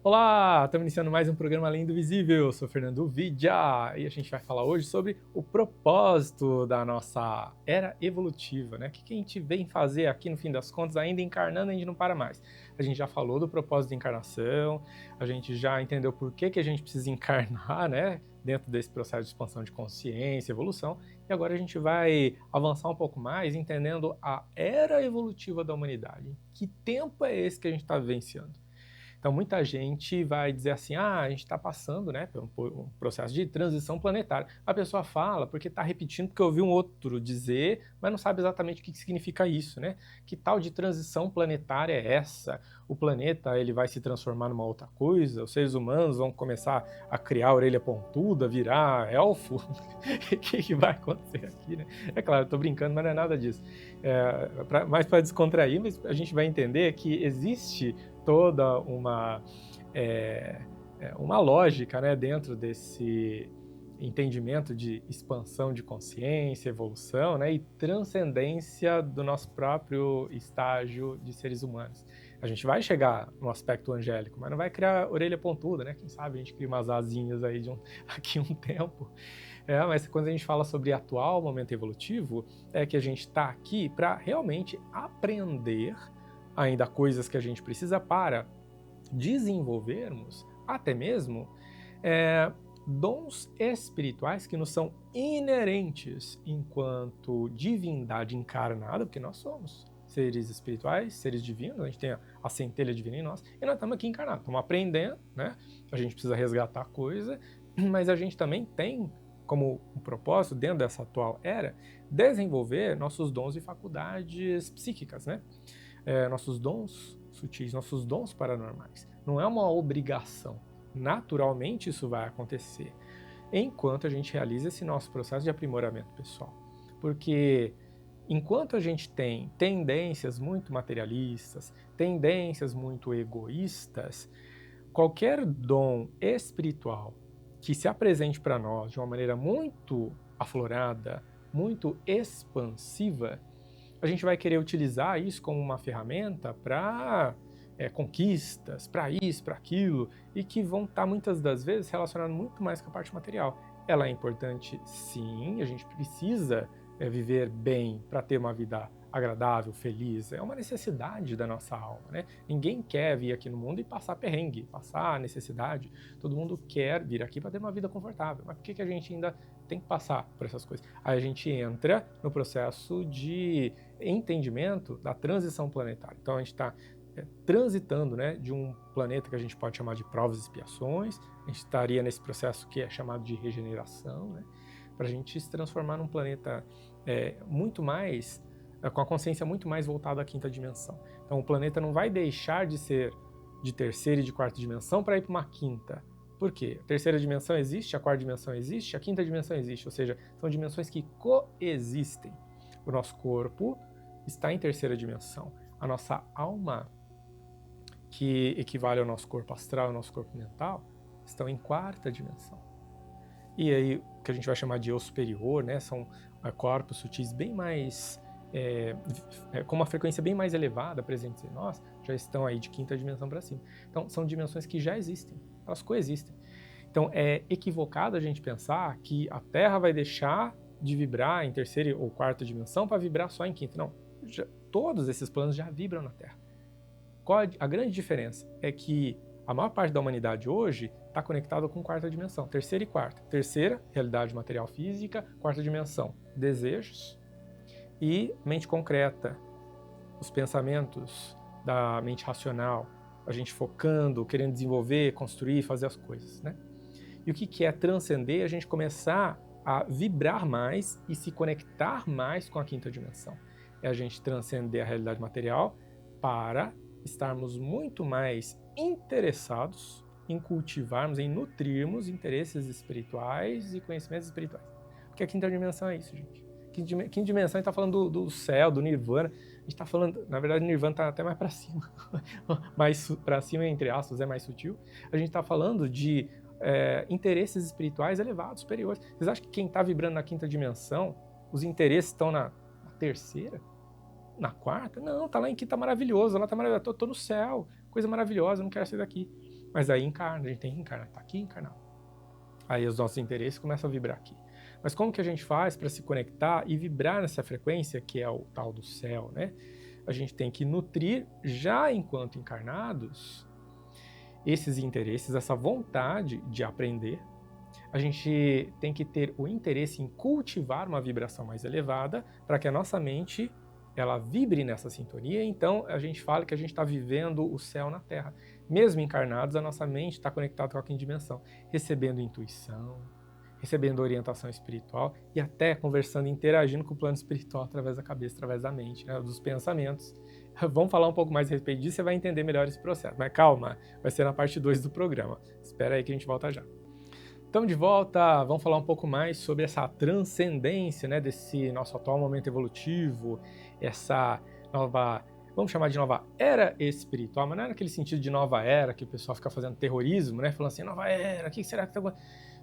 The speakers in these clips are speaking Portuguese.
Olá, estamos iniciando mais um programa Além do Visível. Eu sou Fernando Vidia e a gente vai falar hoje sobre o propósito da nossa era evolutiva, né? O que a gente vem fazer aqui no fim das contas, ainda encarnando, a gente não para mais. A gente já falou do propósito da encarnação, a gente já entendeu por que a gente precisa encarnar, né? Dentro desse processo de expansão de consciência, evolução, e agora a gente vai avançar um pouco mais, entendendo a era evolutiva da humanidade. Que tempo é esse que a gente está vivenciando? Então, muita gente vai dizer assim, a gente está passando, né, por um processo de transição planetária. A pessoa fala porque está repetindo, porque ouviu um outro dizer, mas não sabe exatamente o que significa isso, né? Que tal de transição planetária é essa? O planeta ele vai se transformar numa outra coisa? Os seres humanos vão começar a criar a orelha pontuda, virar elfo? O que vai acontecer aqui, né? É claro, estou brincando, mas não é nada disso. Mais para descontrair, mas a gente vai entender que existe toda uma lógica, né, dentro desse entendimento de expansão de consciência, evolução, né, e transcendência do nosso próprio estágio de seres humanos. A gente vai chegar no aspecto angélico, mas não vai criar orelha pontuda, né? Quem sabe a gente cria umas asinhas aí aqui um tempo. Mas quando a gente fala sobre atual momento evolutivo, é que a gente está aqui para realmente aprender ainda coisas que a gente precisa para desenvolvermos até mesmo dons espirituais que nos são inerentes enquanto divindade encarnada, porque nós somos seres espirituais, seres divinos, a gente tem a centelha divina em nós, e nós estamos aqui encarnados, estamos aprendendo, né? A gente precisa resgatar coisa, mas a gente também tem como um propósito, dentro dessa atual era, desenvolver nossos dons e faculdades psíquicas, né? Nossos dons sutis, nossos dons paranormais. Não é uma obrigação. Naturalmente isso vai acontecer enquanto a gente realiza esse nosso processo de aprimoramento pessoal. Porque enquanto a gente tem tendências muito materialistas, tendências muito egoístas, qualquer dom espiritual que se apresente para nós de uma maneira muito aflorada, muito expansiva, a gente vai querer utilizar isso como uma ferramenta para conquistas, para isso, para aquilo, e que vão estar muitas das vezes relacionadas muito mais com a parte material. Ela é importante, sim, a gente precisa viver bem para ter uma vida agradável, feliz, é uma necessidade da nossa alma, né? Ninguém quer vir aqui no mundo e passar perrengue, passar necessidade. Todo mundo quer vir aqui para ter uma vida confortável. Mas por que a gente ainda tem que passar por essas coisas? Aí a gente entra no processo de entendimento da transição planetária. Então a gente está transitando, né, de um planeta que a gente pode chamar de provas e expiações, a gente estaria nesse processo que é chamado de regeneração, né, para a gente se transformar num planeta muito mais com a consciência muito mais voltada à quinta dimensão. Então o planeta não vai deixar de ser de terceira e de quarta dimensão para ir para uma quinta. Por quê? A terceira dimensão existe, a quarta dimensão existe, a quinta dimensão existe, ou seja, são dimensões que coexistem. O nosso corpo está em terceira dimensão. A nossa alma, que equivale ao nosso corpo astral, ao nosso corpo mental, estão em quarta dimensão. E aí, o que a gente vai chamar de eu superior, né, são corpos sutis bem mais com uma frequência bem mais elevada presentes em nós, já estão aí de quinta dimensão para cima. Então, são dimensões que já existem, elas coexistem. Então, é equivocado a gente pensar que a Terra vai deixar de vibrar em terceira ou quarta dimensão para vibrar só em quinta. Não, todos esses planos já vibram na Terra. Qual a grande diferença? É que a maior parte da humanidade hoje está conectada com quarta dimensão, terceira e quarta. Terceira, realidade material física, quarta dimensão, desejos, e mente concreta, os pensamentos da mente racional, a gente focando, querendo desenvolver, construir, fazer as coisas, né? E o que é transcender? A gente começar a vibrar mais e se conectar mais com a quinta dimensão. É a gente transcender a realidade material para estarmos muito mais interessados em cultivarmos, em nutrirmos interesses espirituais e conhecimentos espirituais. Porque a quinta dimensão é isso, gente. Quinta dimensão, a gente está falando do céu, do nirvana. A gente está falando, na verdade, o nirvana está até mais para cima. Mais para cima, entre aspas, é mais sutil. A gente está falando de interesses espirituais elevados, superiores. Vocês acham que quem está vibrando na quinta dimensão, os interesses estão na terceira? Na quarta? Não, tá lá em quinta maravilhoso, lá tá maravilhoso. Tô no céu, coisa maravilhosa, não quero sair daqui. Mas aí encarna, a gente tem que encarnar, tá aqui encarnado. Aí os nossos interesses começam a vibrar aqui. Mas como que a gente faz para se conectar e vibrar nessa frequência, que é o tal do céu, né? A gente tem que nutrir, já enquanto encarnados, esses interesses, essa vontade de aprender. A gente tem que ter o interesse em cultivar uma vibração mais elevada para que a nossa mente ela vibre nessa sintonia. Então a gente fala que a gente está vivendo o céu na Terra. Mesmo encarnados, a nossa mente está conectada com a quinta dimensão, recebendo intuição, recebendo orientação espiritual e até conversando, interagindo com o plano espiritual através da cabeça, através da mente, né, dos pensamentos. Vamos falar um pouco mais a respeito disso, você vai entender melhor esse processo. Mas calma, vai ser na parte 2 do programa. Espera aí que a gente volta já. Estamos de volta, vamos falar um pouco mais sobre essa transcendência, né, desse nosso atual momento evolutivo, essa nova, vamos chamar de nova era espiritual, mas não é naquele sentido de nova era que o pessoal fica fazendo terrorismo, né, falando assim, nova era, o que será que está...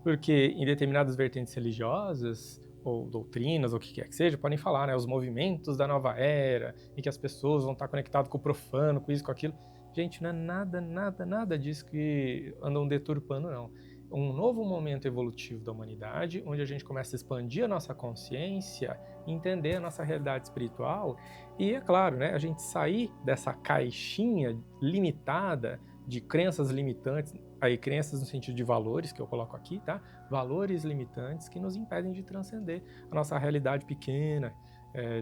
Porque em determinadas vertentes religiosas, ou doutrinas, ou o que quer que seja, podem falar, né, os movimentos da nova era, e que as pessoas vão estar conectadas com o profano, com isso, com aquilo. Gente, não é nada disso que andam deturpando, não. Um novo momento evolutivo da humanidade, onde a gente começa a expandir a nossa consciência, entender a nossa realidade espiritual e, é claro, né, a gente sair dessa caixinha limitada de crenças limitantes, aí crenças no sentido de valores, que eu coloco aqui, tá? Valores limitantes que nos impedem de transcender a nossa realidade pequena,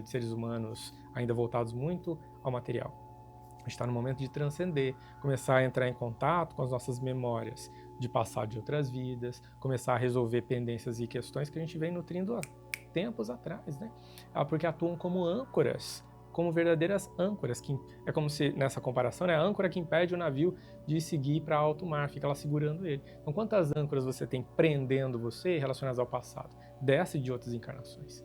de seres humanos ainda voltados muito ao material. A gente está no momento de transcender, começar a entrar em contato com as nossas memórias de passado de outras vidas, começar a resolver pendências e questões que a gente vem nutrindo há tempos atrás, né? Porque atuam como âncoras, como verdadeiras âncoras, que é como se, nessa comparação, né, a âncora que impede o navio de seguir para alto mar, fica lá segurando ele. Então, quantas âncoras você tem prendendo você relacionadas ao passado, dessa e de outras encarnações?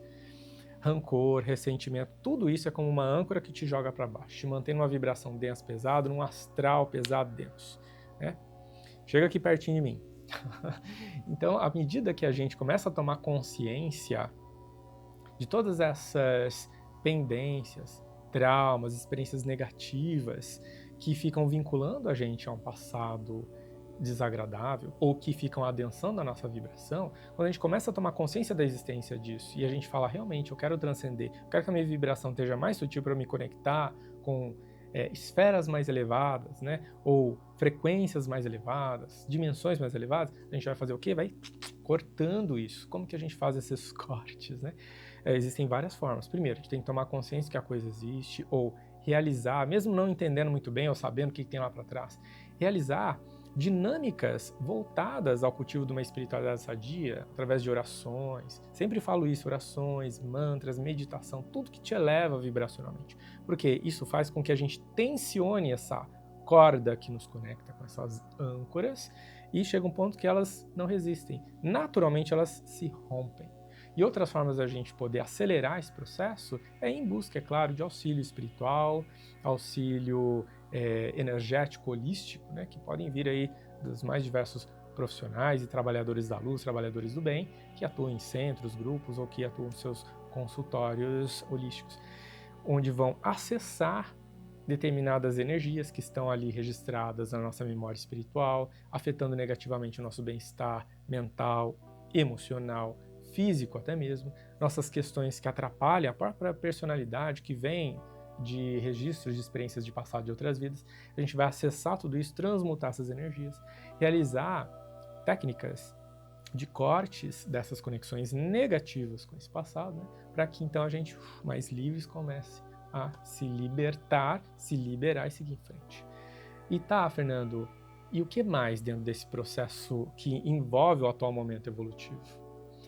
Rancor, ressentimento, tudo isso é como uma âncora que te joga para baixo, te mantém numa vibração densa, pesada, num astral pesado, denso, né? Chega aqui pertinho de mim. Então, à medida que a gente começa a tomar consciência de todas essas pendências, traumas, experiências negativas que ficam vinculando a gente a um passado desagradável ou que ficam adensando a nossa vibração, quando a gente começa a tomar consciência da existência disso e a gente fala, realmente, eu quero transcender, eu quero que a minha vibração esteja mais sutil para eu me conectar com esferas mais elevadas, né? Ou frequências mais elevadas, dimensões mais elevadas, a gente vai fazer o quê? Vai cortando isso. Como que a gente faz esses cortes, né? Existem várias formas. Primeiro, a gente tem que tomar consciência que a coisa existe, ou realizar, mesmo não entendendo muito bem ou sabendo o que tem lá para trás, realizar dinâmicas voltadas ao cultivo de uma espiritualidade sadia, através de orações. Sempre falo isso, orações, mantras, meditação, tudo que te eleva vibracionalmente. Porque isso faz com que a gente tensione essa corda que nos conecta com essas âncoras e chega um ponto que elas não resistem. Naturalmente elas se rompem. E outras formas da gente poder acelerar esse processo é em busca, é claro, de auxílio espiritual, auxílio energético, holístico, né, que podem vir aí dos mais diversos profissionais e trabalhadores da luz, trabalhadores do bem, que atuam em centros, grupos ou que atuam em seus consultórios holísticos, onde vão acessar determinadas energias que estão ali registradas na nossa memória espiritual, afetando negativamente o nosso bem-estar mental, emocional, físico até mesmo, nossas questões que atrapalham a própria personalidade, que vem de registros de experiências de passado de outras vidas. A gente vai acessar tudo isso, transmutar essas energias, realizar técnicas de cortes dessas conexões negativas com esse passado, né, para que então a gente, mais livres, comece a se libertar, se liberar e seguir em frente. E tá, Fernando, e o que mais dentro desse processo que envolve o atual momento evolutivo?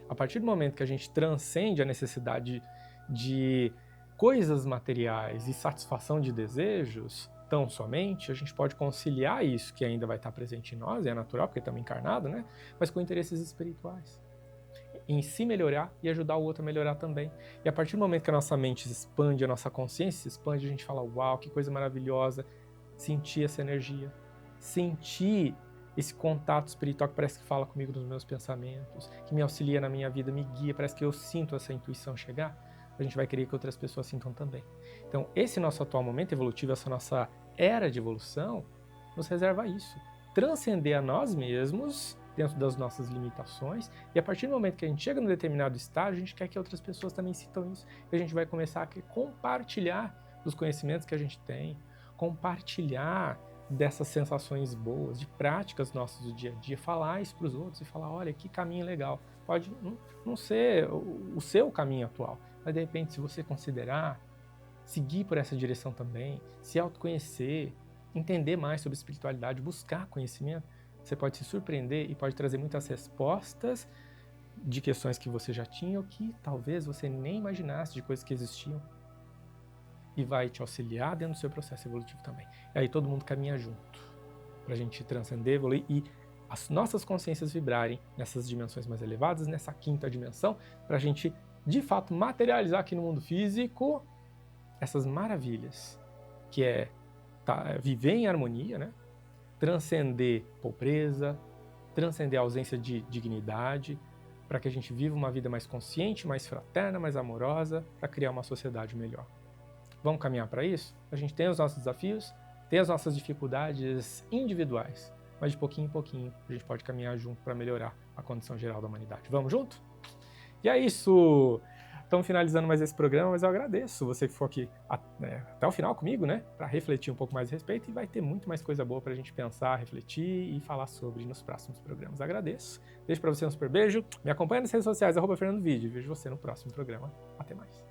A partir do momento que a gente transcende a necessidade de coisas materiais e satisfação de desejos, tão somente, a gente pode conciliar isso, que ainda vai estar presente em nós, é natural, porque estamos encarnados, né? Mas com interesses espirituais. Em si melhorar e ajudar o outro a melhorar também. E a partir do momento que a nossa mente se expande, a nossa consciência se expande, a gente fala, uau, que coisa maravilhosa, sentir essa energia, sentir esse contato espiritual que parece que fala comigo nos meus pensamentos, que me auxilia na minha vida, me guia, parece que eu sinto essa intuição chegar, a gente vai querer que outras pessoas sintam também. Então, esse nosso atual momento evolutivo, essa nossa era de evolução, nos reserva isso. transcender a nós mesmos, dentro das nossas limitações, e a partir do momento que a gente chega num determinado estágio, a gente quer que outras pessoas também sintam isso, e a gente vai começar a compartilhar dos conhecimentos que a gente tem, compartilhar dessas sensações boas, de práticas nossas do dia a dia, falar isso para os outros e falar, olha, que caminho legal. Pode não ser o seu caminho atual, mas de repente, se você considerar, seguir por essa direção também, se autoconhecer, entender mais sobre espiritualidade, buscar conhecimento, você pode se surpreender e pode trazer muitas respostas de questões que você já tinha ou que talvez você nem imaginasse, de coisas que existiam. E vai te auxiliar dentro do seu processo evolutivo também. E aí todo mundo caminha junto, para a gente transcender, evoluir e as nossas consciências vibrarem nessas dimensões mais elevadas, nessa quinta dimensão, para a gente, de fato, materializar aqui no mundo físico essas maravilhas, que é viver em harmonia, né? Transcender pobreza, transcender a ausência de dignidade, para que a gente viva uma vida mais consciente, mais fraterna, mais amorosa, para criar uma sociedade melhor. Vamos caminhar para isso? A gente tem os nossos desafios, tem as nossas dificuldades individuais, mas de pouquinho em pouquinho a gente pode caminhar junto para melhorar a condição geral da humanidade. Vamos junto? E é isso! Estamos finalizando mais esse programa, mas eu agradeço você que for aqui até o final comigo, né? Para refletir um pouco mais a respeito, e vai ter muito mais coisa boa para a gente pensar, refletir e falar sobre nos próximos programas. Agradeço. Deixo para você um super beijo. Me acompanha nas redes sociais, @FernandoVídeo. Vejo você no próximo programa. Até mais.